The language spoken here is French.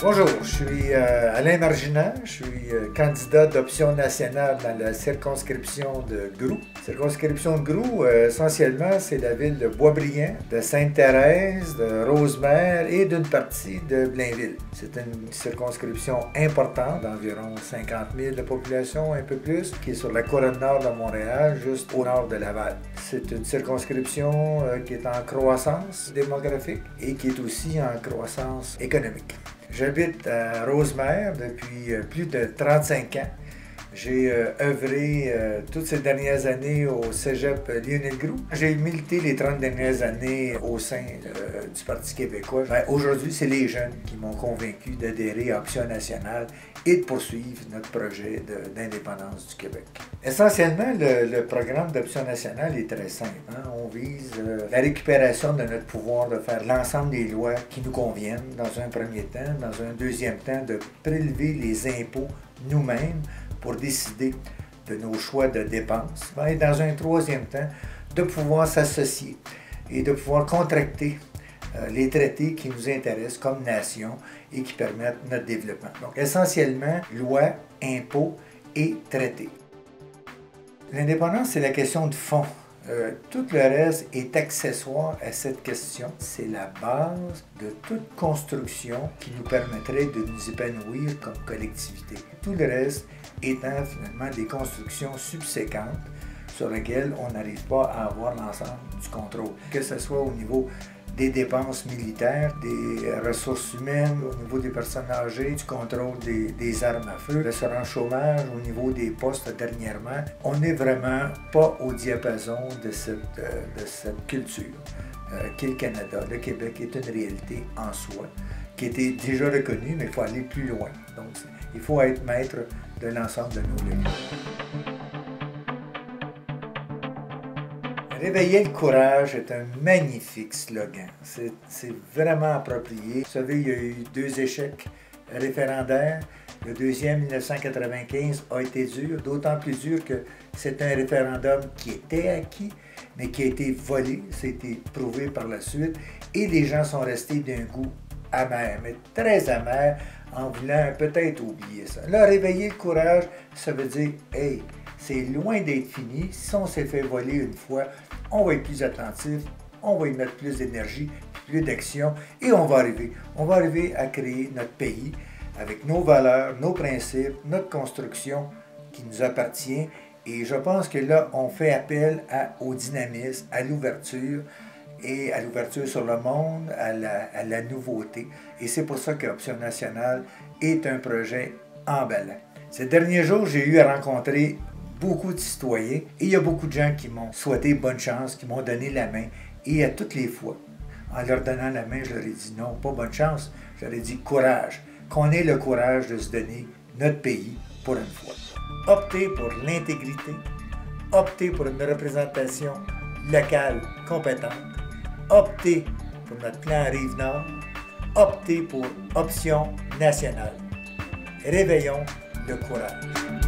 Bonjour, je suis Alain Marginat, je suis candidat d'Option nationale dans la circonscription de Groux. Circonscription de Groux, essentiellement, c'est la ville de Boisbriand, de Sainte-Thérèse, de Rosemère et d'une partie de Blainville. C'est une circonscription importante, d'environ 50 000 de population, un peu plus, qui est sur la couronne nord de Montréal, juste au nord de Laval. C'est une circonscription qui est en croissance démographique et qui est aussi en croissance économique. J'habite à Rosemère depuis plus de 35 ans. J'ai œuvré toutes ces dernières années au cégep Lionel-Groux. J'ai milité les 30 dernières années au sein du Parti québécois. Aujourd'hui, c'est les jeunes qui m'ont convaincu d'adhérer à Option nationale et de poursuivre notre projet d'indépendance du Québec. Essentiellement, le programme d'Option nationale est très simple. On vise la récupération de notre pouvoir de faire l'ensemble des lois qui nous conviennent dans un premier temps. Dans un deuxième temps, de prélever les impôts nous-mêmes pour décider de nos choix de dépenses. Et dans un troisième temps, de pouvoir s'associer et de pouvoir contracter les traités qui nous intéressent comme nation et qui permettent notre développement. Donc, essentiellement, loi, impôts et traités. L'indépendance, c'est la question de fond. Tout le reste est accessoire à cette question. C'est la base de toute construction qui nous permettrait de nous épanouir comme collectivité. Tout le reste étant finalement des constructions subséquentes sur lesquelles on n'arrive pas à avoir l'ensemble du contrôle. Que ce soit au niveau des dépenses militaires, des ressources humaines, au niveau des personnes âgées, du contrôle des armes à feu, l'assurance chômage, au niveau des postes dernièrement, on n'est vraiment pas au diapason de cette culture qu'est le Canada. Le Québec est une réalité en soi, qui était déjà reconnue, mais il faut aller plus loin. Donc, il faut être maître de l'ensemble de nos leviers. Réveiller le courage est un magnifique slogan. C'est vraiment approprié. Vous savez, il y a eu 2 échecs référendaires. Le deuxième, 1995, a été dur, d'autant plus dur que c'est un référendum qui était acquis, mais qui a été volé. C'était prouvé par la suite. Et les gens sont restés d'un goût amer, mais très amer, en voulant peut-être oublier ça. Là, réveiller le courage, ça veut dire, hey, c'est loin d'être fini. Si on s'est fait voler une fois, on va être plus attentif, on va y mettre plus d'énergie, plus d'action, et on va arriver. On va arriver à créer notre pays avec nos valeurs, nos principes, notre construction qui nous appartient. Et je pense que là, on fait appel au dynamisme, à l'ouverture, et à l'ouverture sur le monde, à la nouveauté. Et c'est pour ça qu'Option nationale est un projet emballant. Ces derniers jours, j'ai eu à rencontrer beaucoup de citoyens et il y a beaucoup de gens qui m'ont souhaité bonne chance, qui m'ont donné la main. Et à toutes les fois, en leur donnant la main, je leur ai dit non, pas bonne chance, je leur ai dit courage, qu'on ait le courage de se donner notre pays pour une fois. Optez pour l'intégrité, optez pour une représentation locale compétente, optez pour notre plan Rive-Nord, optez pour Option nationale. Réveillons le courage.